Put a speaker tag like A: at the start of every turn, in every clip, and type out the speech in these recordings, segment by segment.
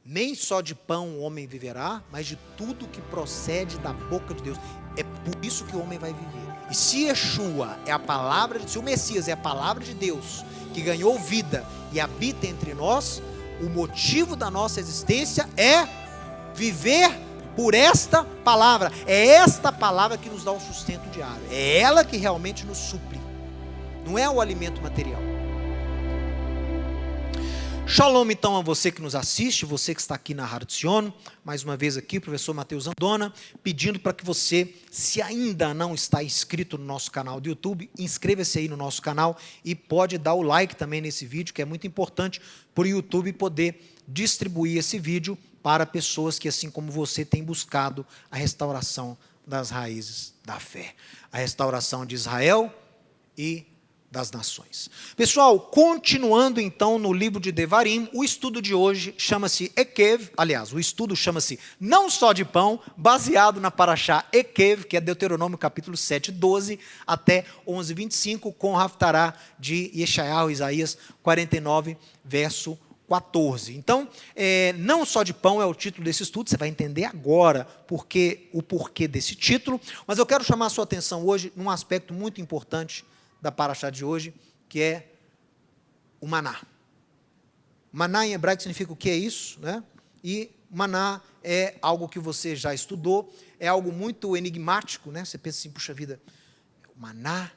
A: Nem só de pão o homem viverá, mas de tudo que procede da boca de Deus. É por isso que o homem vai viver. E se Yeshua é a palavra, se o Messias é a palavra de Deus, que ganhou vida e habita entre nós, o motivo da nossa existência é viver por esta palavra. É esta palavra que nos dá o sustento diário. É ela que realmente nos supre. Não é o alimento material. Shalom então a você que nos assiste, você que está aqui na Har Tzion, mais uma vez aqui, o professor Matheus Andona, pedindo para que você, se ainda não está inscrito no nosso canal do YouTube, inscreva-se aí no nosso canal e pode dar o like também nesse vídeo, que é muito importante para o YouTube poder distribuir esse vídeo para pessoas que, assim como você, têm buscado a restauração das raízes da fé, a restauração de Israel e das nações. Pessoal, continuando então no livro de Devarim, o estudo de hoje chama-se Ekev, aliás, o estudo chama-se Não Só de Pão, baseado na Parashá Ekev, que é Deuteronômio capítulo 7, 12 até 11, 25, com Haftará de Yeshayahu, Isaías 49, verso 14. Então, Não Só de Pão é o título desse estudo, você vai entender agora o porquê desse título, mas eu quero chamar a sua atenção hoje num aspecto muito importante da Parashá de hoje, que é o maná. Maná em hebraico significa o que é isso, né? E maná é algo que você já estudou, é algo muito enigmático, né? Você pensa assim, puxa vida, o maná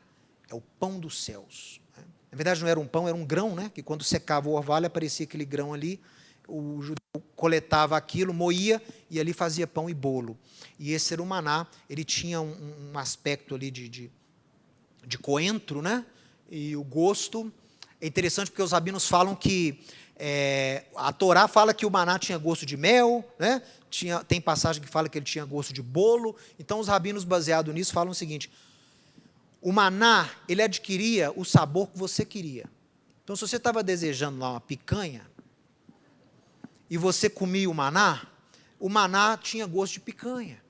A: é o pão dos céus. Né? Na verdade não era um pão, era um grão, né? Que quando secava o orvalho aparecia aquele grão ali, o judeu coletava aquilo, moía e ali fazia pão e bolo. E esse era o maná, ele tinha um aspecto ali de coentro, né? E o gosto é interessante porque os rabinos falam que a Torá fala que o maná tinha gosto de mel, né? Tem passagem que fala que ele tinha gosto de bolo. Então os rabinos, baseados nisso, falam o seguinte: o maná, ele adquiria o sabor que você queria. Então se você estava desejando lá uma picanha e você comia o maná tinha gosto de picanha.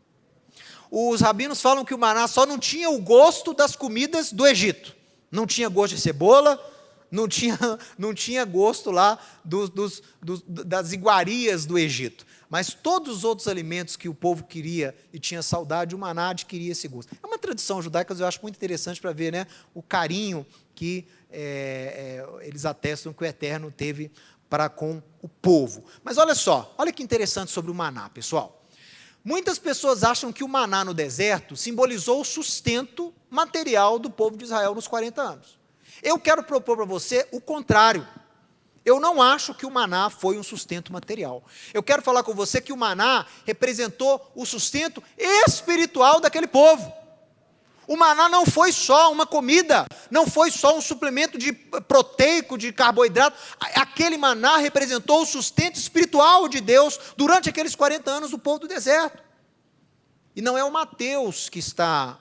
A: Os rabinos falam que o maná só não tinha o gosto das comidas do Egito. Não tinha gosto de cebola, não tinha gosto lá das iguarias do Egito. Mas todos os outros alimentos que o povo queria e tinha saudade, o maná adquiria esse gosto. É uma tradição judaica que eu acho muito interessante para ver, né, o carinho que eles atestam que o Eterno teve para com o povo. Mas olha só, olha que interessante sobre o maná, pessoal. Muitas pessoas acham que o maná no deserto simbolizou o sustento material do povo de Israel nos 40 anos. Eu quero propor para você o contrário. Eu não acho que o maná foi um sustento material. Eu quero falar com você que o maná representou o sustento espiritual daquele povo. O maná não foi só uma comida, não foi só um suplemento proteico, de carboidrato. Aquele maná representou o sustento espiritual de Deus durante aqueles 40 anos do povo do deserto. E não é o Mateus que está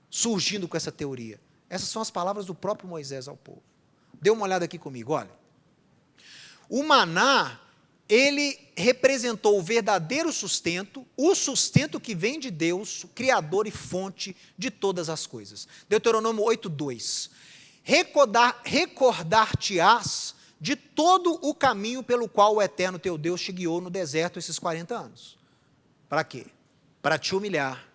A: surgindo com essa teoria. Essas são as palavras do próprio Moisés ao povo. Dê uma olhada aqui comigo, olha. O maná, ele representou o verdadeiro sustento, o sustento que vem de Deus, o Criador e fonte de todas as coisas. Deuteronômio 8:2. Recordar-te-ás de todo o caminho pelo qual o Eterno teu Deus te guiou no deserto esses 40 anos. Para quê? Para te humilhar,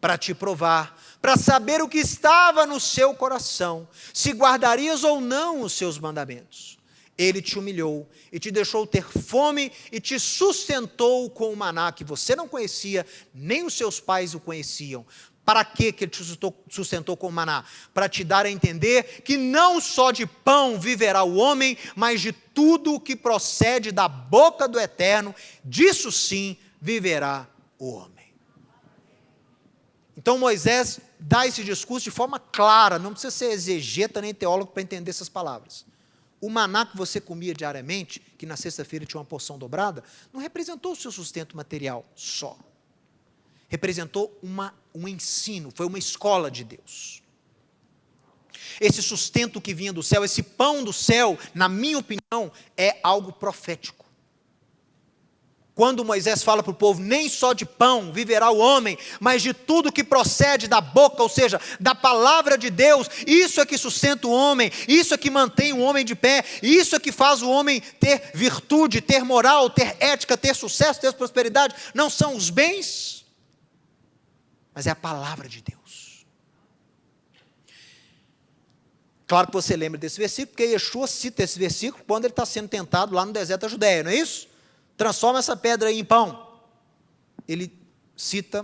A: para te provar, para saber o que estava no seu coração, se guardarias ou não os seus mandamentos. Ele te humilhou e te deixou ter fome e te sustentou com o maná que você não conhecia, nem os seus pais o conheciam. Para que ele te sustentou com o maná? Para te dar a entender que não só de pão viverá o homem, mas de tudo o que procede da boca do Eterno, disso sim viverá o homem. Então Moisés dá esse discurso de forma clara, não precisa ser exegeta nem teólogo para entender essas palavras. O maná que você comia diariamente, que na sexta-feira tinha uma porção dobrada, não representou o seu sustento material só. Representou um ensino, foi uma escola de Deus. Esse sustento que vinha do céu, esse pão do céu, na minha opinião, é algo profético. Quando Moisés fala para o povo, nem só de pão viverá o homem, mas de tudo que procede da boca, ou seja, da palavra de Deus. Isso é que sustenta o homem, isso é que mantém o homem de pé, isso é que faz o homem ter virtude, ter moral, ter ética, ter sucesso, ter prosperidade. Não são os bens, mas é a palavra de Deus. Claro que você lembra desse versículo, porque Yeshua cita esse versículo quando ele está sendo tentado lá no deserto da Judéia, não é isso? Transforma essa pedra aí em pão. Ele cita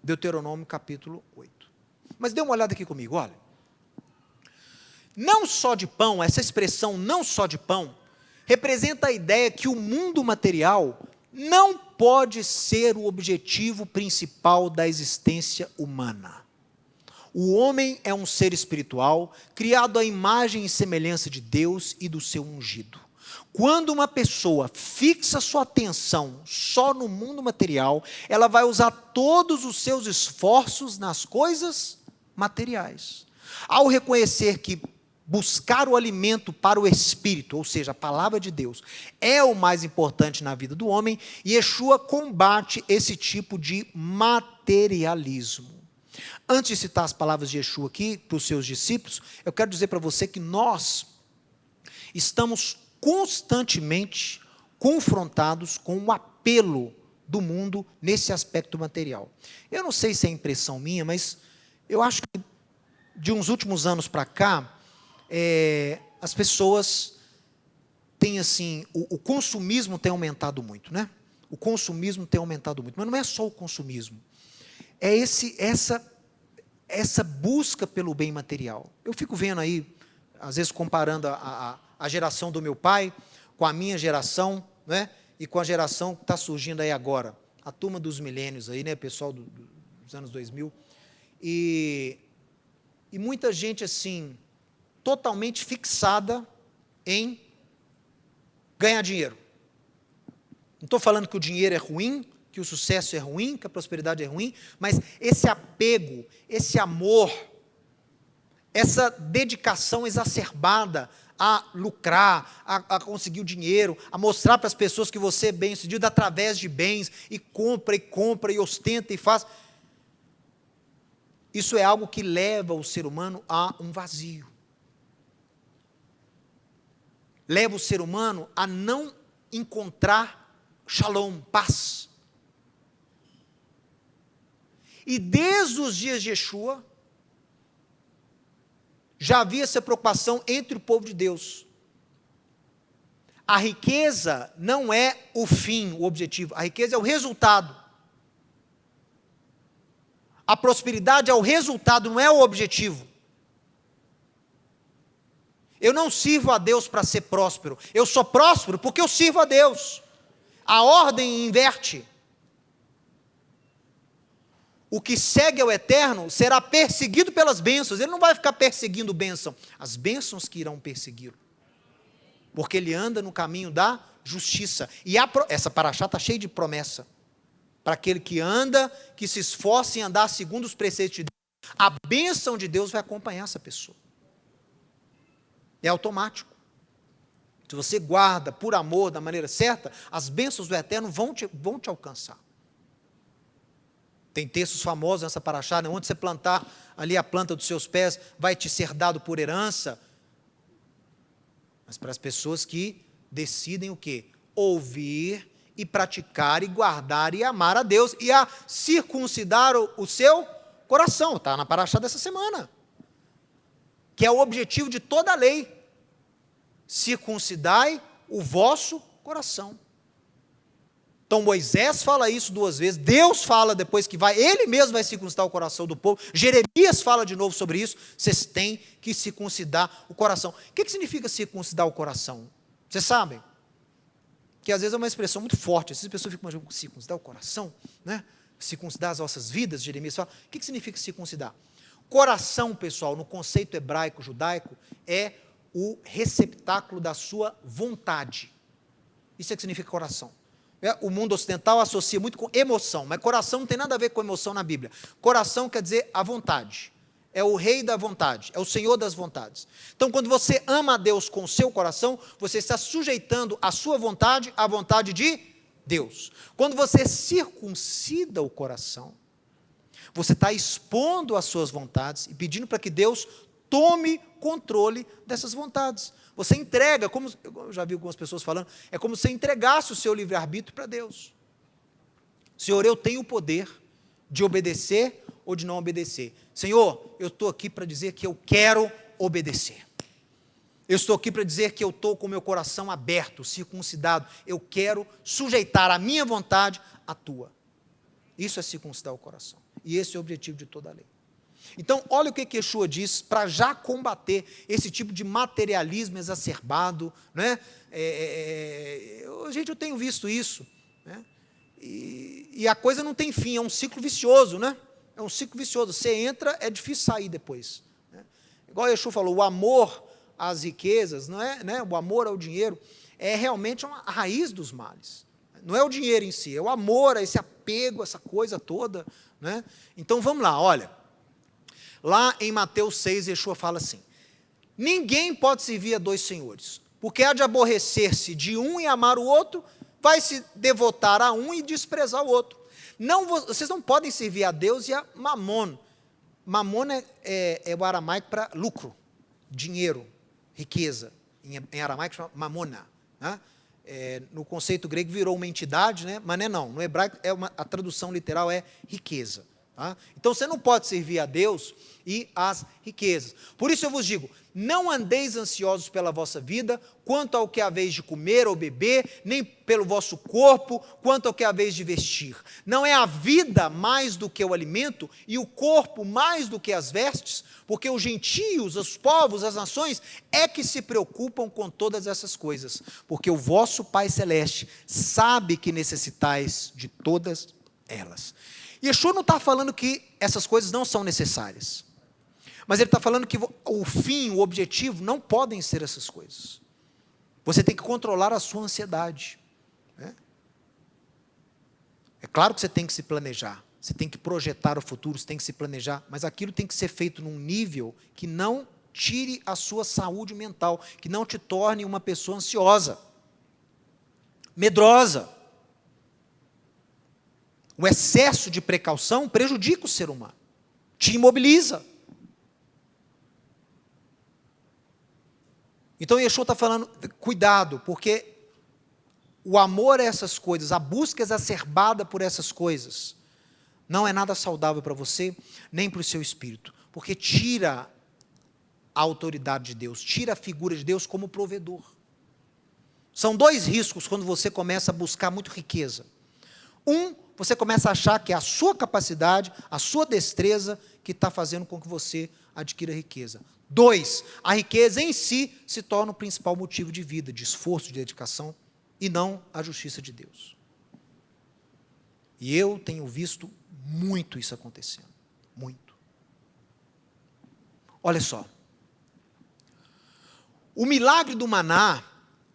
A: Deuteronômio capítulo 8. Mas dê uma olhada aqui comigo, olha. Não só de pão, essa expressão não só de pão, representa a ideia que o mundo material não pode ser o objetivo principal da existência humana. O homem é um ser espiritual, criado à imagem e semelhança de Deus e do seu ungido. Quando uma pessoa fixa sua atenção só no mundo material, ela vai usar todos os seus esforços nas coisas materiais. Ao reconhecer que buscar o alimento para o espírito, ou seja, a palavra de Deus, é o mais importante na vida do homem, Yeshua combate esse tipo de materialismo. Antes de citar as palavras de Yeshua aqui para os seus discípulos, eu quero dizer para você que nós estamos constantemente confrontados com o apelo do mundo nesse aspecto material. Eu não sei se é impressão minha, mas eu acho que de uns últimos anos para cá, as pessoas têm assim, o consumismo tem aumentado muito, né? O consumismo tem aumentado muito, mas não é só o consumismo, é essa busca pelo bem material. Eu fico vendo aí, às vezes comparando a geração do meu pai com a minha geração, né? E com a geração que está surgindo aí agora, a turma dos milênios aí, né? Pessoal dos anos 2000, e muita gente assim, totalmente fixada em ganhar dinheiro. Não estou falando que o dinheiro é ruim, que o sucesso é ruim, que a prosperidade é ruim, mas esse apego, esse amor, essa dedicação exacerbada a lucrar, a conseguir o dinheiro, a mostrar para as pessoas que você é bem-sucedido através de bens, e compra, e ostenta, e faz. Isso é algo que leva o ser humano a um vazio. Leva o ser humano a não encontrar shalom, paz. E desde os dias de Yeshua, já havia essa preocupação entre o povo de Deus. A riqueza não é o fim, o objetivo. A riqueza é o resultado. A prosperidade é o resultado, não é o objetivo. Eu não sirvo a Deus para ser próspero. Eu sou próspero porque eu sirvo a Deus. A ordem inverte. O que segue ao eterno será perseguido pelas bênçãos. Ele não vai ficar perseguindo bênção. As bênçãos que irão persegui-lo. Porque ele anda no caminho da justiça. E essa paraxá está cheia de promessa. Para aquele que anda, que se esforça em andar segundo os preceitos de Deus. A bênção de Deus vai acompanhar essa pessoa. É automático. Se você guarda por amor da maneira certa, as bênçãos do eterno vão te alcançar. Tem textos famosos nessa paraxá, né? Onde você plantar ali a planta dos seus pés, vai te ser dado por herança. Mas para as pessoas que decidem o quê? Ouvir e praticar e guardar e amar a Deus e a circuncidar o seu coração. Está na paraxá dessa semana. Que é o objetivo de toda a lei. Circuncidai o vosso coração. Então Moisés fala isso 2 vezes, Deus fala depois que ele mesmo vai circuncidar o coração do povo, Jeremias fala de novo sobre isso, vocês têm que circuncidar o coração. O que significa circuncidar o coração? Vocês sabem? Que às vezes é uma expressão muito forte, as pessoas ficam imaginando, circuncidar o coração, né? Circuncidar as nossas vidas, Jeremias fala, o que significa circuncidar? Coração, pessoal, no conceito hebraico, judaico, é o receptáculo da sua vontade. Isso é que significa coração. O mundo ocidental associa muito com emoção, mas coração não tem nada a ver com emoção na Bíblia. Coração quer dizer a vontade. É o rei da vontade, é o senhor das vontades. Então, quando você ama a Deus com o seu coração, você está sujeitando a sua vontade à vontade de Deus. Quando você circuncida o coração, você está expondo as suas vontades e pedindo para que Deus tome controle dessas vontades. Você entrega, como eu já vi algumas pessoas falando, é como se você entregasse o seu livre-arbítrio para Deus. Senhor, eu tenho o poder de obedecer ou de não obedecer. Senhor, eu estou aqui para dizer que eu quero obedecer. Eu estou aqui para dizer que eu estou com o meu coração aberto, circuncidado. Eu quero sujeitar a minha vontade à tua. Isso é circuncidar o coração. E esse é o objetivo de toda a lei. Então, olha o que Yeshua diz para já combater esse tipo de materialismo exacerbado. Né? Gente, eu tenho visto isso. Né? E a coisa não tem fim, é um ciclo vicioso. Né? É um ciclo vicioso. Você entra, é difícil sair depois. Né? Igual Yeshua falou, o amor às riquezas, não é, né? O amor ao dinheiro, é realmente a raiz dos males. Não é o dinheiro em si, é o amor, esse apego, essa coisa toda. Né? Então, vamos lá, olha. Lá em Mateus 6, Yeshua fala assim, ninguém pode servir a dois senhores, porque há de aborrecer-se de um e amar o outro, vai se devotar a um e desprezar o outro. Vocês não podem servir a Deus e a Mamon. Mamon é o aramaico para lucro, dinheiro, riqueza. Em aramaico chama mamona. Né? No conceito grego virou uma entidade, né? Mas não. No hebraico a tradução literal é riqueza. Tá? Então você não pode servir a Deus e as riquezas. Por isso eu vos digo, não andeis ansiosos pela vossa vida, quanto ao que haveis de comer ou beber, nem pelo vosso corpo, quanto ao que haveis de vestir. Não é a vida mais do que o alimento, e o corpo mais do que as vestes, porque os gentios, os povos, as nações, é que se preocupam com todas essas coisas, porque o vosso Pai Celeste sabe que necessitais de todas elas. Yeshua não está falando que essas coisas não são necessárias, mas ele está falando que o fim, o objetivo, não podem ser essas coisas. Você tem que controlar a sua ansiedade. Né? É claro que você tem que se planejar, você tem que projetar o futuro, você tem que se planejar, mas aquilo tem que ser feito num nível que não tire a sua saúde mental, que não te torne uma pessoa ansiosa, medrosa. O excesso de precaução prejudica o ser humano, te imobiliza. Então Yeshua está falando, cuidado, porque o amor a essas coisas, a busca exacerbada por essas coisas, não é nada saudável para você, nem para o seu espírito, porque tira a autoridade de Deus, tira a figura de Deus como provedor. São dois riscos quando você começa a buscar muito riqueza. Você começa a achar que é a sua capacidade, a sua destreza que está fazendo com que você adquira riqueza. 2, a riqueza em si se torna o principal motivo de vida, de esforço, de dedicação, e não a justiça de Deus. E eu tenho visto muito isso acontecendo. Muito. Olha só. O milagre do maná,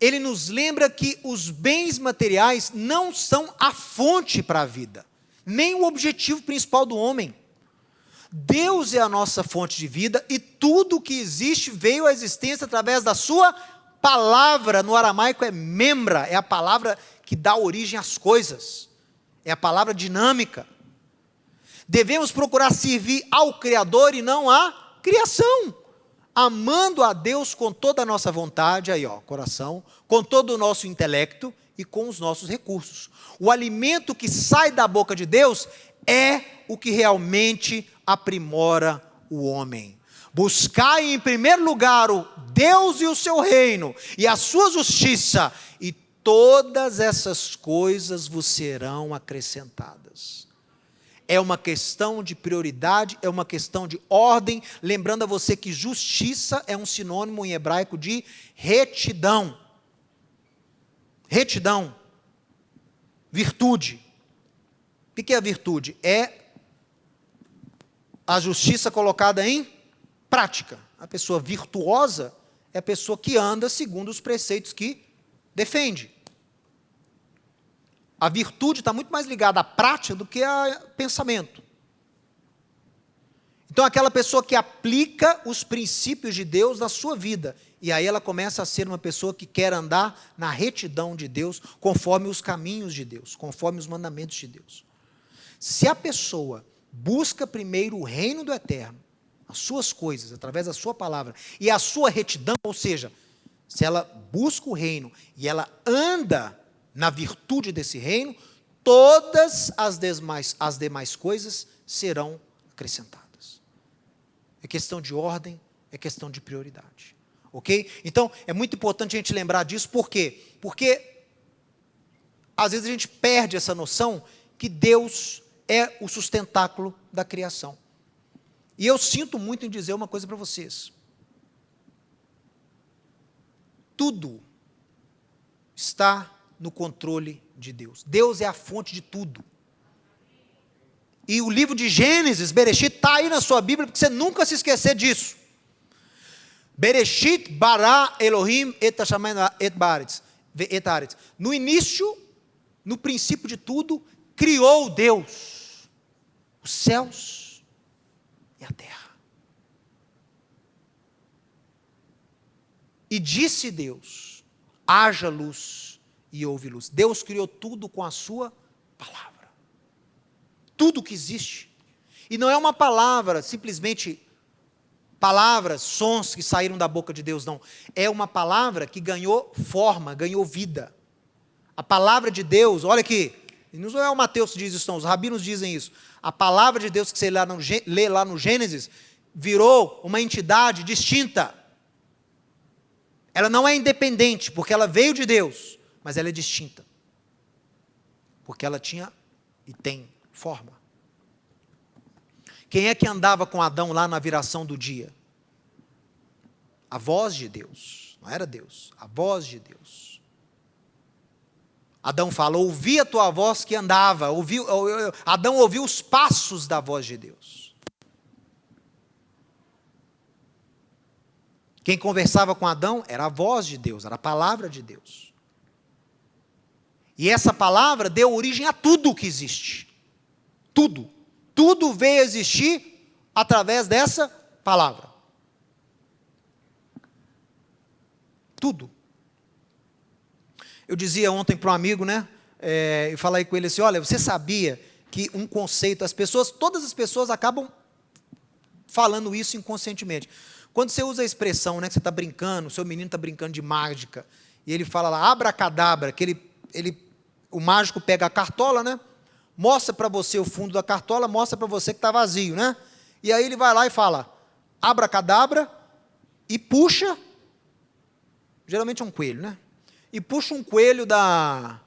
A: ele nos lembra que os bens materiais não são a fonte para a vida, nem o objetivo principal do homem. Deus é a nossa fonte de vida e tudo que existe veio à existência através da sua palavra. No aramaico é membra, é a palavra que dá origem às coisas, é a palavra dinâmica. Devemos procurar servir ao Criador e não à criação, amando a Deus com toda a nossa vontade, aí ó, coração, com todo o nosso intelecto e com os nossos recursos. O alimento que sai da boca de Deus é o que realmente aprimora o homem. Buscai em primeiro lugar o Deus e o seu reino e a sua justiça, e todas essas coisas vos serão acrescentadas. É uma questão de prioridade, é uma questão de ordem, lembrando a você que justiça é um sinônimo em hebraico de retidão. Retidão. Virtude. O que é a virtude? É a justiça colocada em prática. A pessoa virtuosa é a pessoa que anda segundo os preceitos que defende. A virtude está muito mais ligada à prática do que a pensamento. Então, aquela pessoa que aplica os princípios de Deus na sua vida, e aí ela começa a ser uma pessoa que quer andar na retidão de Deus, conforme os caminhos de Deus, conforme os mandamentos de Deus. Se a pessoa busca primeiro o reino do eterno, as suas coisas, através da sua palavra, e a sua retidão, ou seja, se ela busca o reino e ela anda na virtude desse reino, todas as demais coisas serão acrescentadas. É questão de ordem, é questão de prioridade. Ok? Então, é muito importante a gente lembrar disso, por quê? Porque, às vezes, a gente perde essa noção que Deus é o sustentáculo da criação. E eu sinto muito em dizer uma coisa para vocês. Tudo está no controle de Deus. Deus é a fonte de tudo. E o livro de Gênesis, Bereshit, está aí na sua Bíblia, porque você nunca se esquecer disso. Bereshit bara Elohim et hashamayim et haaretz. No início, no princípio de tudo, criou Deus os céus e a terra. E disse Deus, haja luz e houve luz. Deus criou tudo com a sua palavra. Tudo que existe. E não é uma palavra, simplesmente palavras, sons que saíram da boca de Deus, não. É uma palavra que ganhou forma, ganhou vida. A palavra de Deus, olha aqui, não é o Mateus que diz isso, não, os rabinos dizem isso. A palavra de Deus que você lê lá no Gênesis, virou uma entidade distinta. Ela não é independente, porque ela veio de Deus, mas ela é distinta. Porque ela tinha e tem forma. Quem é que andava com Adão lá na viração do dia? A voz de Deus, não era Deus, a voz de Deus. Adão fala, ouvi a tua voz que andava, Adão ouviu os passos da voz de Deus. Quem conversava com Adão era a voz de Deus, era a palavra de Deus. E essa palavra deu origem a tudo que existe. Tudo. Tudo veio a existir através dessa palavra. Tudo. Eu dizia ontem para um amigo, né? E falei com ele assim, olha, você sabia que um conceito, todas as pessoas acabam falando isso inconscientemente. Quando você usa a expressão, né, que você está brincando, o seu menino está brincando de mágica, e ele fala lá, abracadabra, que o mágico pega a cartola, né? Mostra para você o fundo da cartola, mostra para você que está vazio, né? E aí ele vai lá e fala, abracadabra, e puxa, geralmente é um coelho, né? E puxa um coelho da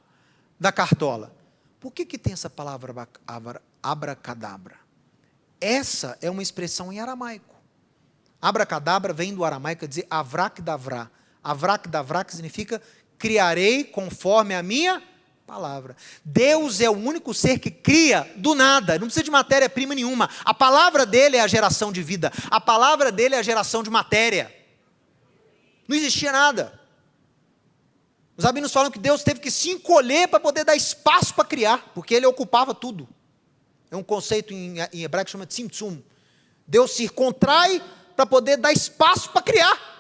A: cartola. Por que tem essa palavra abracadabra? Essa é uma expressão em aramaico. Abracadabra vem do aramaico, quer dizer avrakdavrá. Avrakdavrá que significa criarei conforme a minha palavra. Deus é o único ser que cria do nada, não precisa de matéria-prima nenhuma. A palavra dele é a geração de vida, a palavra dele é a geração de matéria. Não existia nada. Os rabinos falam que Deus teve que se encolher para poder dar espaço para criar, porque ele ocupava tudo. É um conceito em hebraico que chama de tzimtzum. Deus se contrai para poder dar espaço para criar.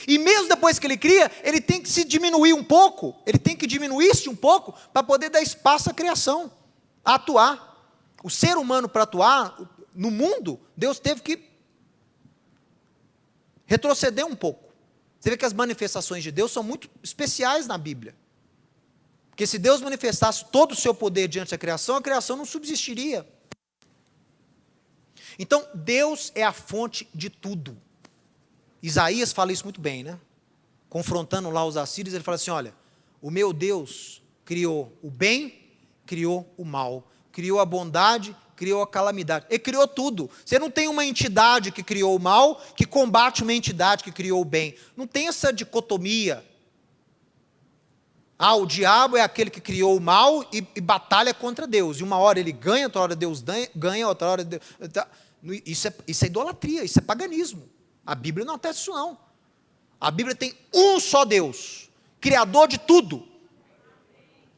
A: E mesmo depois que ele cria, ele tem que se diminuir um pouco, ele tem que diminuir-se um pouco para poder dar espaço à criação, a atuar. O ser humano, para atuar no mundo, Deus teve que retroceder um pouco. Você vê que as manifestações de Deus são muito especiais na Bíblia. Porque se Deus manifestasse todo o seu poder diante da criação, a criação não subsistiria. Então, Deus é a fonte de tudo. Isaías fala isso muito bem, né? Confrontando lá os assírios, ele fala assim, olha, o meu Deus criou o bem, criou o mal, criou a bondade, criou a calamidade, ele criou tudo. Você não tem uma entidade que criou o mal, que combate uma entidade que criou o bem. Não tem essa dicotomia. O diabo é aquele que criou o mal e batalha contra Deus. E uma hora ele ganha, outra hora Deus ganha, outra hora Deus... Isso é idolatria, isso é paganismo. A Bíblia não atesta isso não. A Bíblia tem um só Deus, criador de tudo.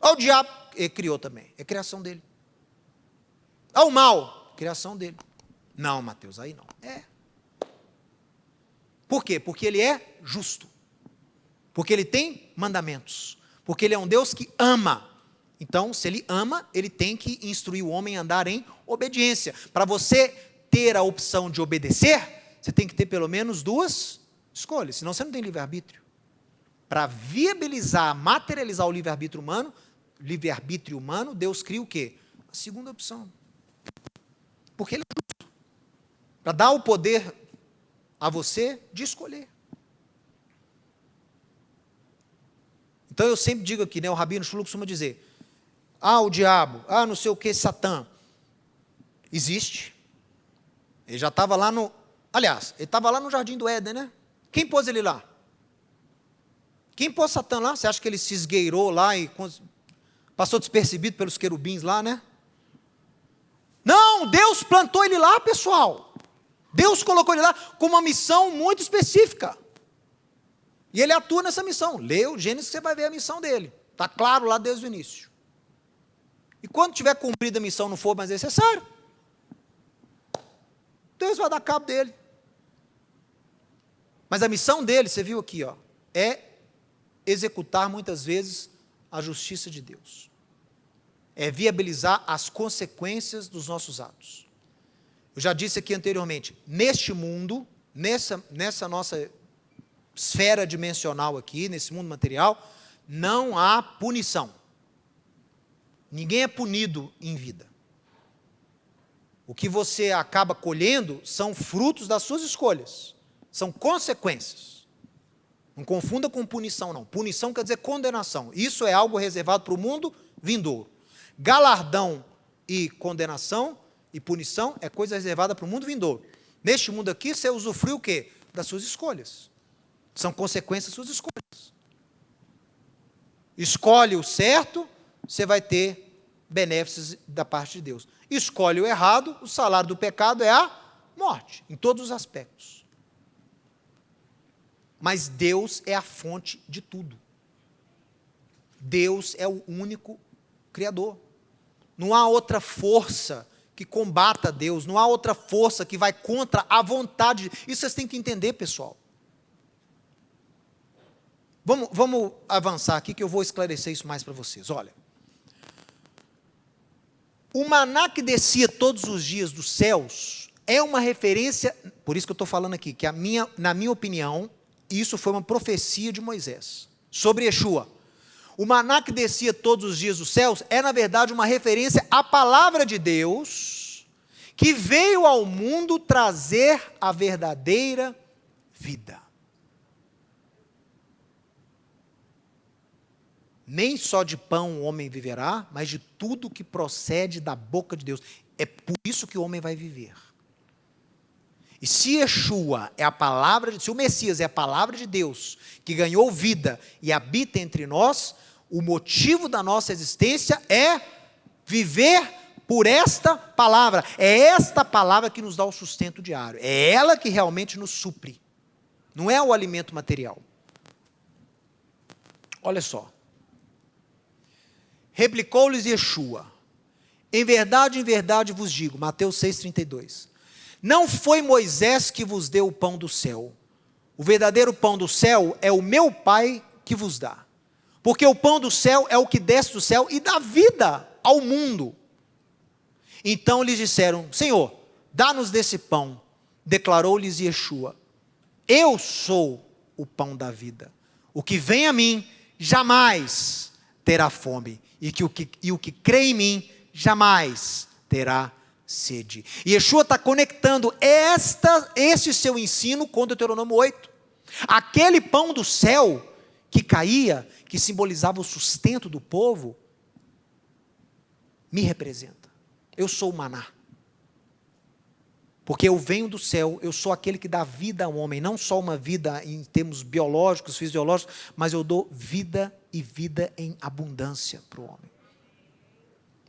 A: O diabo, ele criou também, é criação dele. O mal, criação dele. Não, Mateus, aí não. É. Por quê? Porque ele é justo. Porque ele tem mandamentos. Porque ele é um Deus que ama. Então, se ele ama, ele tem que instruir o homem a andar em obediência. Para você ter a opção de obedecer, você tem que ter pelo menos duas escolhas, senão você não tem livre-arbítrio. Para viabilizar, materializar o livre-arbítrio humano, Deus cria o quê? A segunda opção. Porque ele é justo. Para dar o poder a você de escolher. Então eu sempre digo aqui, o Rabino Shlomo costuma dizer, o diabo, não sei o que, Satã. Existe. Ele já estava lá ele estava lá no Jardim do Éden, né? Quem pôs ele lá? Quem pôs Satã lá? Você acha que ele se esgueirou lá e passou despercebido pelos querubins lá, né? Não, Deus plantou ele lá, pessoal. Deus colocou ele lá com uma missão muito específica. E ele atua nessa missão. Lê o Gênesis, você vai ver a missão dele. Está claro lá desde o início. E quando tiver cumprida a missão, não for mais necessário, Deus vai dar cabo dele. Mas a missão dele, você viu aqui, é executar muitas vezes a justiça de Deus. É viabilizar as consequências dos nossos atos. Eu já disse aqui anteriormente, neste mundo, nessa nossa esfera dimensional aqui, nesse mundo material, não há punição. Ninguém é punido em vida. O que você acaba colhendo são frutos das suas escolhas. São consequências. Não confunda com punição, não. Punição quer dizer condenação. Isso é algo reservado para o mundo vindouro. Galardão e condenação e punição é coisa reservada para o mundo vindouro. Neste mundo aqui, você usufrui o quê? Das suas escolhas. São consequências das suas escolhas. Escolhe o certo, você vai ter benefícios da parte de Deus. Escolhe o errado, o salário do pecado é a morte, em todos os aspectos. Mas Deus é a fonte de tudo. Deus é o único Criador. Não há outra força que combata Deus, não há outra força que vai contra a vontade. Isso vocês têm que entender, pessoal. Vamos avançar aqui que eu vou esclarecer isso mais para vocês. Olha, o maná que descia todos os dias dos céus é uma referência, por isso que eu estou falando aqui, que na minha opinião, isso foi uma profecia de Moisés, sobre Yeshua. O maná que descia todos os dias dos céus é, na verdade, uma referência à palavra de Deus, que veio ao mundo trazer a verdadeira vida. Nem só de pão o homem viverá, mas de tudo que procede da boca de Deus. É por isso que o homem vai viver. E se Yeshua é a palavra, se o Messias é a palavra de Deus, que ganhou vida e habita entre nós, o motivo da nossa existência é viver por esta palavra. É esta palavra que nos dá o sustento diário. É ela que realmente nos supre. Não é o alimento material. Olha só. Replicou-lhes Yeshua, em verdade vos digo, Mateus 6,32, não foi Moisés que vos deu o pão do céu, o verdadeiro pão do céu é o meu Pai que vos dá, porque o pão do céu é o que desce do céu e dá vida ao mundo. Então lhes disseram, Senhor, dá-nos desse pão. Declarou-lhes Yeshua, eu sou o pão da vida, o que vem a mim jamais terá fome, e o que crê em mim jamais terá sede. E Yeshua está conectando este seu ensino com Deuteronômio 8. Aquele pão do céu que caía, que simbolizava o sustento do povo, me representa. Eu sou o maná. Porque eu venho do céu, eu sou aquele que dá vida ao homem, não só uma vida em termos biológicos, fisiológicos, mas eu dou vida e vida em abundância para o homem.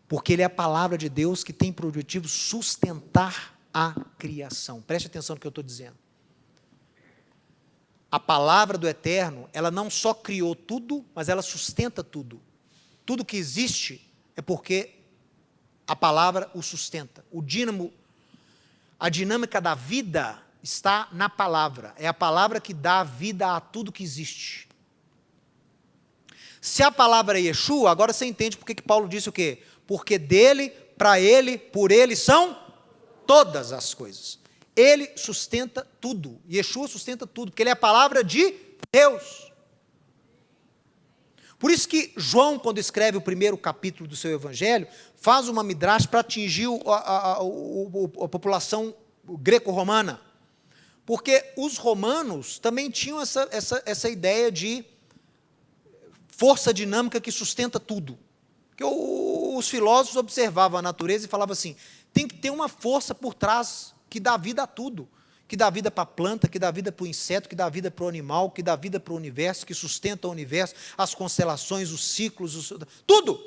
A: Porque ele é a palavra de Deus que tem por objetivo sustentar a criação. Preste atenção no que eu estou dizendo. A palavra do Eterno, ela não só criou tudo, mas ela sustenta tudo. Tudo que existe é porque a palavra o sustenta. O dínamo, A dinâmica da vida está na palavra. É a palavra que dá vida a tudo que existe. Se a palavra é Yeshua, agora você entende por que Paulo disse o quê? Porque dele, para ele, por ele são todas as coisas. Ele sustenta tudo. Yeshua sustenta tudo, porque ele é a palavra de Deus. Por isso que João, quando escreve o primeiro capítulo do seu evangelho, faz uma midrash para atingir a população greco-romana. Porque os romanos também tinham essa ideia de força dinâmica que sustenta tudo. Porque os filósofos observavam a natureza e falavam assim, tem que ter uma força por trás que dá vida a tudo. Que dá vida para a planta, que dá vida para o inseto, que dá vida para o animal, que dá vida para o universo, que sustenta o universo, as constelações, os ciclos, tudo.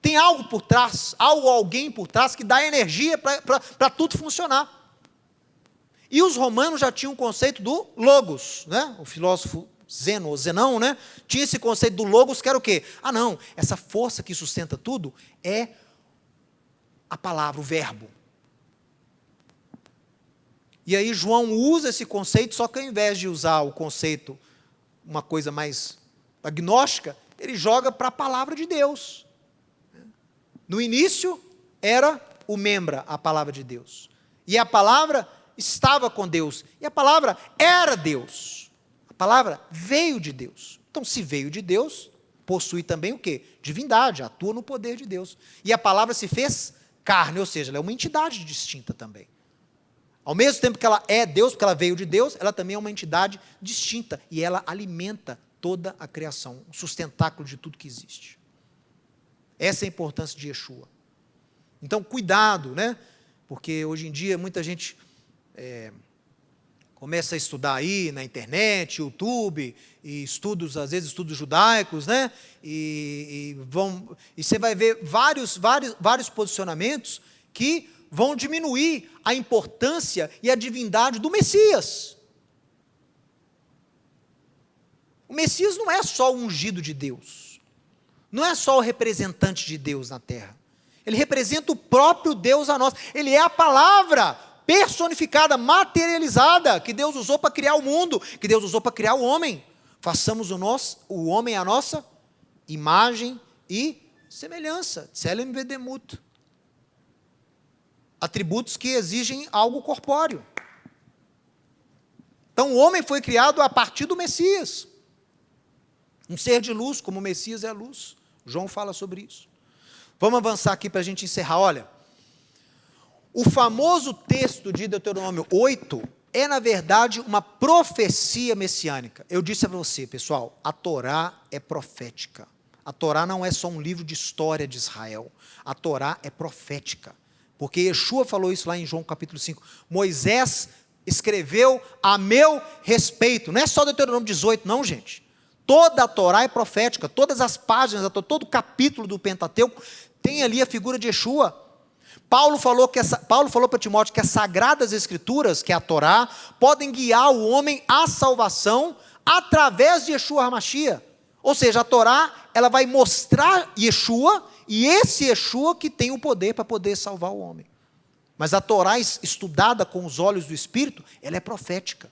A: Tem algo por trás, alguém por trás que dá energia para tudo funcionar. E os romanos já tinham o conceito do logos, né? O filósofo Zenão, né? Tinha esse conceito do logos, que era o quê? Não, essa força que sustenta tudo é a palavra, o verbo. E aí João usa esse conceito, só que ao invés de usar o conceito, uma coisa mais agnóstica, ele joga para a palavra de Deus. No início era o membra, a palavra de Deus. E a palavra estava com Deus. E a palavra era Deus. A palavra veio de Deus. Então, se veio de Deus, possui também o quê? Divindade, atua no poder de Deus. E a palavra se fez carne, ou seja, ela é uma entidade distinta também. Ao mesmo tempo que ela é Deus, porque ela veio de Deus, ela também é uma entidade distinta. E ela alimenta toda a criação, o sustentáculo de tudo que existe. Essa é a importância de Yeshua. Então, cuidado, né? Porque hoje em dia muita gente começa a estudar aí na internet, YouTube, e estudos, às vezes estudos judaicos, né? E você vai ver vários posicionamentos que vão diminuir a importância e a divindade do Messias. O Messias não é só o ungido de Deus, não é só o representante de Deus na terra, ele representa o próprio Deus a nós, ele é a palavra personificada, materializada, que Deus usou para criar o mundo, que Deus usou para criar o homem. Façamos o homem a nossa imagem e semelhança, Tselem Vedemut. Atributos que exigem algo corpóreo. Então o homem foi criado a partir do Messias. Um ser de luz, como o Messias é a luz. João fala sobre isso. Vamos avançar aqui para a gente encerrar. Olha, o famoso texto de Deuteronômio 8 é, na verdade, uma profecia messiânica. Eu disse a você, pessoal, a Torá é profética. A Torá não é só um livro de história de Israel. A Torá é profética. Porque Yeshua falou isso lá em João capítulo 5. Moisés escreveu a meu respeito. Não é só Deuteronômio 18, não, gente. Toda a Torá é profética. Todas as páginas, todo o capítulo do Pentateuco tem ali a figura de Yeshua. Paulo falou para Timóteo que as sagradas escrituras, que é a Torá, podem guiar o homem à salvação através de Yeshua HaMashiach. Ou seja, a Torá, ela vai mostrar Yeshua, e esse Yeshua que tem o poder para poder salvar o homem. Mas a Torá estudada com os olhos do Espírito, ela é profética.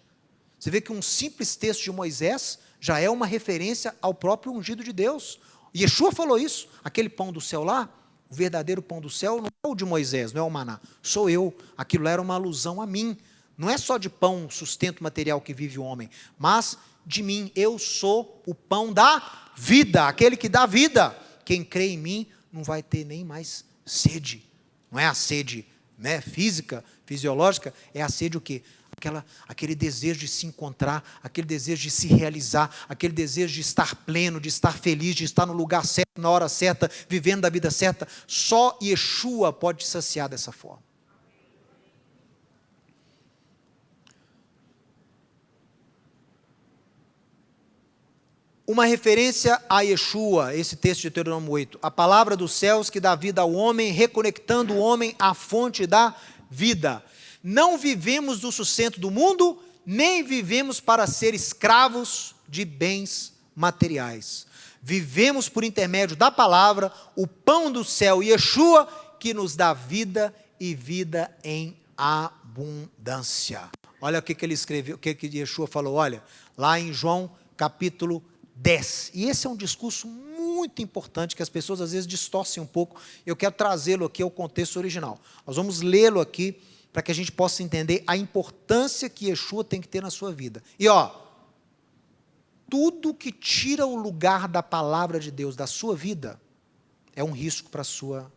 A: Você vê que um simples texto de Moisés já é uma referência ao próprio ungido de Deus. Yeshua falou isso, aquele pão do céu lá, o verdadeiro pão do céu não é o de Moisés, não é o maná, sou eu. Aquilo era uma alusão a mim. Não é só de pão, sustento material que vive o homem, mas de mim. Eu sou o pão da vida, aquele que dá vida. Quem crê em mim não vai ter nem mais sede. Não é a sede, né, física, fisiológica, é a sede o quê? Aquele desejo de se encontrar, aquele desejo de se realizar, aquele desejo de estar pleno, de estar feliz, de estar no lugar certo, na hora certa, vivendo da vida certa. Só Yeshua pode te saciar dessa forma. Uma referência a Yeshua, esse texto de Deuteronômio 8, a palavra dos céus que dá vida ao homem, reconectando o homem à fonte da vida. Não vivemos do sustento do mundo, nem vivemos para ser escravos de bens materiais. Vivemos por intermédio da palavra, o pão do céu, Yeshua, que nos dá vida e vida em abundância. Olha o que ele escreveu, o que Yeshua falou, olha, lá em João capítulo 10. E esse é um discurso muito importante que as pessoas às vezes distorcem um pouco. Eu quero trazê-lo aqui ao contexto original. Nós vamos lê-lo aqui para que a gente possa entender a importância que Yeshua tem que ter na sua vida. E tudo que tira o lugar da palavra de Deus da sua vida é um risco para a sua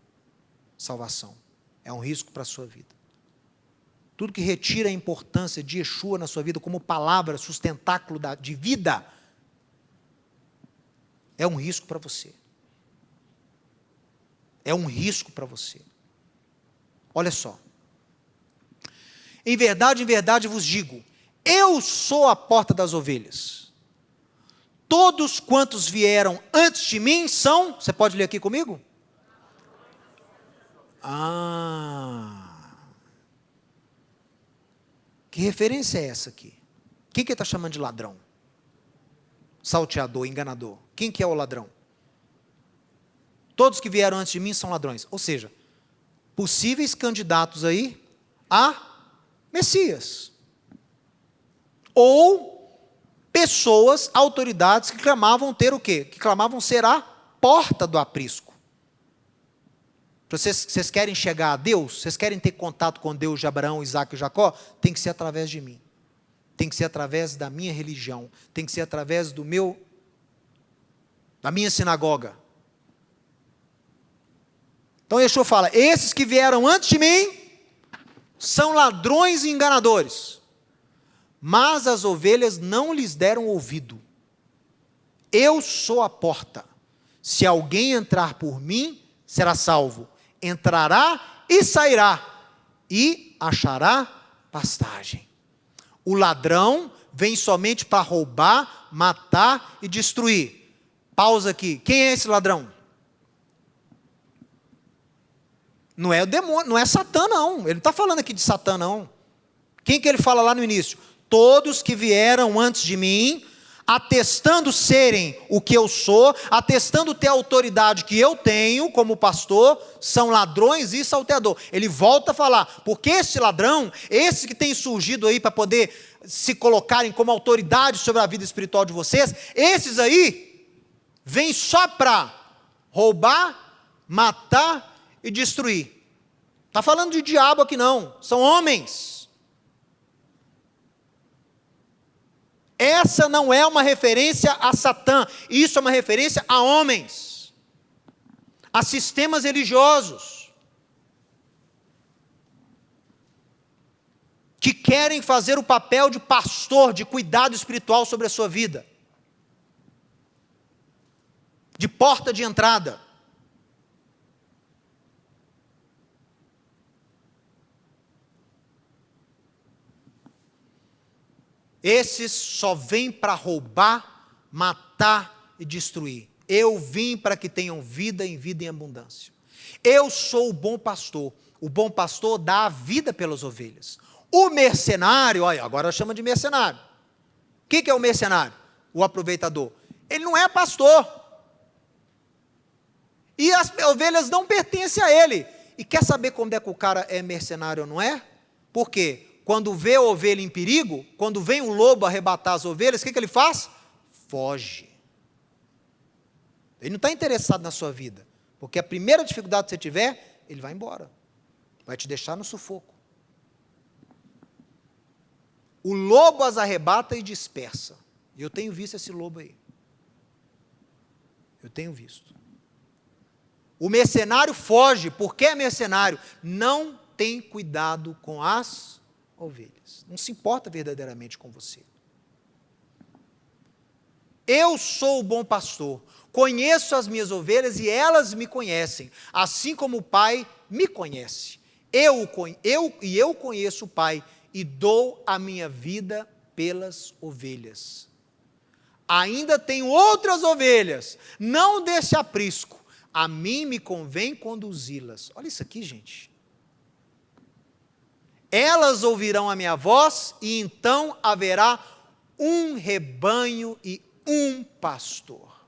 A: salvação. É um risco para a sua vida. Tudo que retira a importância de Yeshua na sua vida como palavra, sustentáculo de vida, é um risco para você. É um risco para você. Olha só. Em verdade vos digo, eu sou a porta das ovelhas. Todos quantos vieram antes de mim são... Você pode ler aqui comigo? Que referência é essa aqui? Quem que ele está chamando de ladrão? Salteador, enganador. Quem que é o ladrão? Todos que vieram antes de mim são ladrões. Ou seja, possíveis candidatos aí a Messias. Ou pessoas, autoridades que clamavam ter o quê? Que clamavam ser a porta do aprisco. Vocês querem chegar a Deus? Vocês querem ter contato com Deus de Abraão, Isaac e Jacó? Tem que ser através de mim. Tem que ser através da minha religião. Tem que ser através da minha sinagoga. Então Yeshua fala, esses que vieram antes de mim são ladrões e enganadores, mas as ovelhas não lhes deram ouvido. Eu sou a porta. Se alguém entrar por mim, será salvo. Entrará e sairá, e achará pastagem. O ladrão vem somente para roubar, matar e destruir. Pausa aqui. Quem é esse ladrão? Não é o demônio, não é Satã, não. Ele não está falando aqui de Satã, não. Quem que ele fala lá no início? Todos que vieram antes de mim, atestando serem o que eu sou, atestando ter a autoridade que eu tenho como pastor, são ladrões e salteador. Ele volta a falar, porque esse ladrão, esse que tem surgido aí para poder se colocarem como autoridade sobre a vida espiritual de vocês, esses aí, vêm só para roubar, matar e destruir. Está falando de diabo aqui não, são homens. Essa não é uma referência a Satã, isso é uma referência a homens, a sistemas religiosos, que querem fazer o papel de pastor, de cuidado espiritual sobre a sua vida, de porta de entrada. Esses só vêm para roubar, matar e destruir. Eu vim para que tenham vida em abundância. Eu sou o bom pastor. O bom pastor dá a vida pelas ovelhas. O mercenário, olha, agora chama de mercenário. O que é o mercenário? O aproveitador. Ele não é pastor. E as ovelhas não pertencem a ele. E quer saber como é que o cara é mercenário ou não é? Por quê? Quando vê a ovelha em perigo, quando vem o lobo arrebatar as ovelhas, o que ele faz? Foge. Ele não está interessado na sua vida, porque a primeira dificuldade que você tiver, ele vai embora, vai te deixar no sufoco. O lobo as arrebata e dispersa. E eu tenho visto esse lobo aí. Eu tenho visto. O mercenário foge, porque é mercenário, não tem cuidado com as ovelhas, não se importa verdadeiramente com você. Eu sou o bom pastor, conheço as minhas ovelhas e elas me conhecem, assim como o Pai me conhece. Eu conheço o Pai e dou a minha vida pelas ovelhas. Ainda tenho outras ovelhas, não desse aprisco, a mim me convém conduzi-las. Olha isso aqui, gente. Elas ouvirão a minha voz, e então haverá um rebanho e um pastor.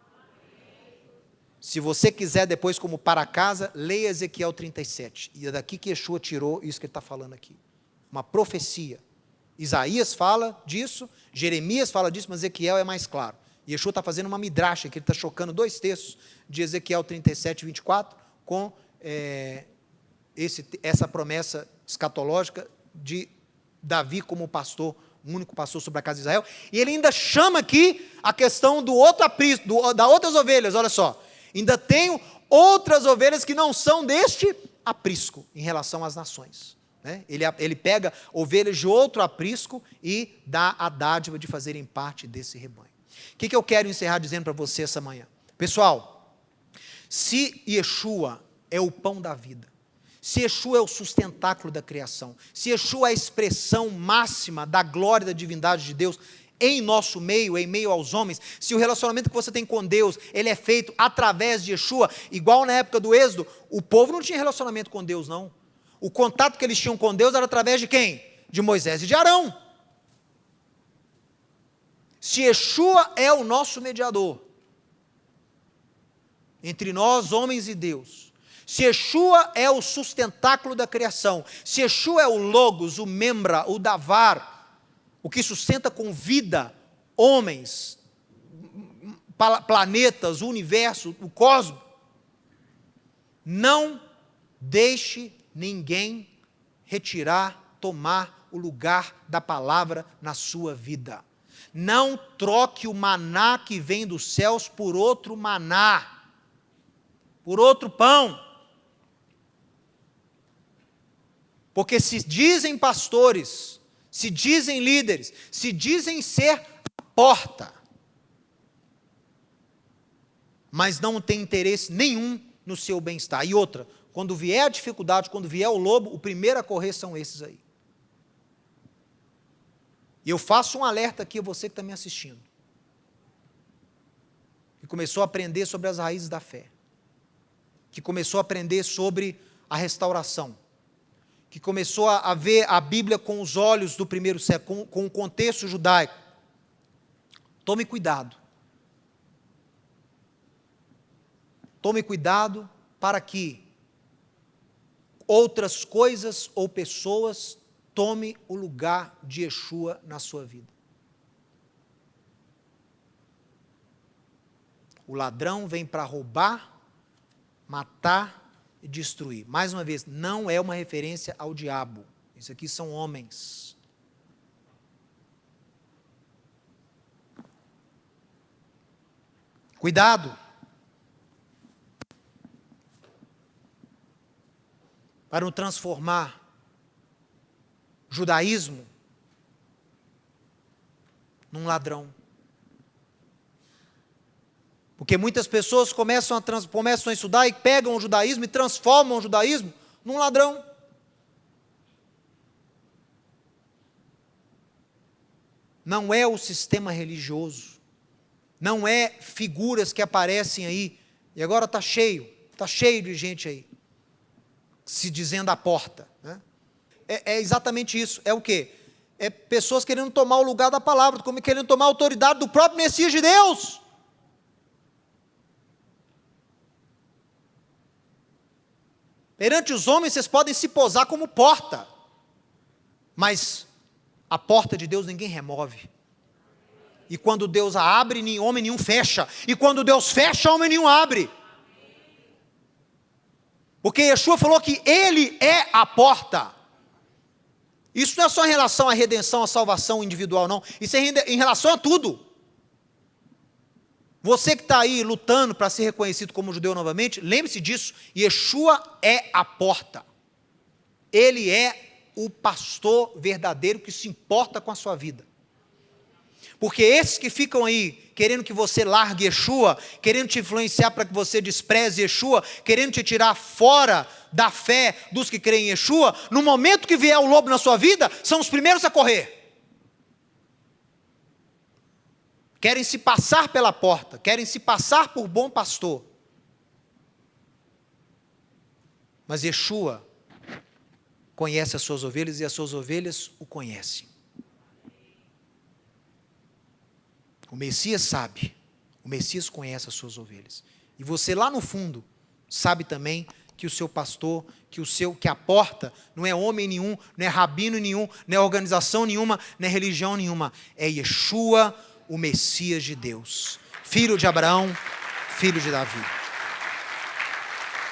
A: Se você quiser depois como para casa, leia Ezequiel 37. E é daqui que Yeshua tirou isso que ele está falando aqui. uma profecia. Isaías fala disso, Jeremias fala disso, mas Ezequiel é mais claro. Yeshua está fazendo uma midrasha, que ele está chocando 2 textos de Ezequiel 37, 24, com essa promessa escatológica de Davi como pastor, o único pastor sobre a casa de Israel. E ele ainda chama aqui a questão do outro aprisco, das outras ovelhas, olha só. Ainda tenho outras ovelhas que não são deste aprisco, em relação às nações. Ele pega ovelhas de outro aprisco e dá a dádiva de fazerem parte desse rebanho. O que eu quero encerrar dizendo para você essa manhã? Pessoal, se Yeshua é o pão da vida, se Yeshua é o sustentáculo da criação, se Yeshua é a expressão máxima da glória e da divindade de Deus em nosso meio, em meio aos homens, se o relacionamento que você tem com Deus, ele é feito através de Yeshua, igual na época do Êxodo, o povo não tinha relacionamento com Deus, não. O contato que eles tinham com Deus era através de quem? De Moisés e de Arão. Se Yeshua é o nosso mediador entre nós, homens e Deus, se Yeshua é o sustentáculo da criação, se Yeshua é o Logos, o Membra, o Davar, o que sustenta com vida homens, planetas, o universo, o cosmos, não deixe ninguém retirar, tomar o lugar da palavra na sua vida. Não troque o maná que vem dos céus por outro maná, por outro pão. Porque se dizem pastores, se dizem líderes, se dizem ser a porta, mas não tem interesse nenhum no seu bem-estar. E outra, quando vier a dificuldade, quando vier o lobo, o primeiro a correr são esses aí. E eu faço um alerta aqui a você que está me assistindo, que começou a aprender sobre as raízes da fé, que começou a aprender sobre a restauração, que começou a ver a Bíblia com os olhos do primeiro século, com o contexto judaico. Tome cuidado. Tome cuidado para que outras coisas ou pessoas tome o lugar de Yeshua na sua vida. O ladrão vem para roubar, matar e destruir. Mais uma vez, não é uma referência ao diabo. Isso aqui são homens. Cuidado. Para não transformar judaísmo num ladrão. Porque muitas pessoas começam a estudar e pegam o judaísmo e transformam o judaísmo num ladrão. Não é o sistema religioso, não é figuras que aparecem aí, e agora está cheio de gente aí, se dizendo a porta, né? É exatamente isso. É o quê? É pessoas querendo tomar o lugar da palavra, como querendo tomar a autoridade do próprio Messias de Deus. Perante os homens, vocês podem se posar como porta, mas a porta de Deus ninguém remove. E quando Deus a abre, homem nenhum fecha. E quando Deus fecha, homem nenhum abre. Porque Yeshua falou que Ele é a porta. Isso não é só em relação à redenção, à salvação individual, não. Isso é em relação a tudo. Você que está aí lutando para ser reconhecido como judeu novamente, lembre-se disso. Yeshua é a porta. Ele é o pastor verdadeiro que se importa com a sua vida. Porque esses que ficam aí, querendo que você largue Yeshua, querendo te influenciar para que você despreze Yeshua, querendo te tirar fora da fé dos que creem em Yeshua, no momento que vier o lobo na sua vida, são os primeiros a correr. Querem se passar pela porta, querem se passar por bom pastor. Mas Yeshua conhece as suas ovelhas e as suas ovelhas o conhecem. O Messias sabe, o Messias conhece as suas ovelhas. E você lá no fundo sabe também que o seu pastor, que a porta não é homem nenhum, não é rabino nenhum, não é organização nenhuma, não é religião nenhuma. É Yeshua, o Messias de Deus. Filho de Abraão, filho de Davi.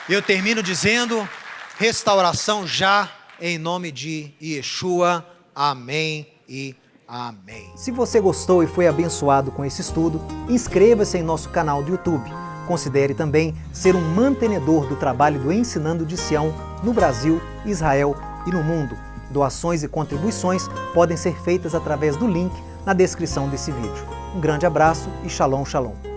A: Eu termino dizendo, restauração já em nome de Yeshua. Amém e amém.
B: Se você gostou e foi abençoado com esse estudo, inscreva-se em nosso canal do YouTube. Considere também ser um mantenedor do trabalho do Ensinando de Sião no Brasil, Israel e no mundo. Doações e contribuições podem ser feitas através do link na descrição desse vídeo. Um grande abraço e shalom, shalom.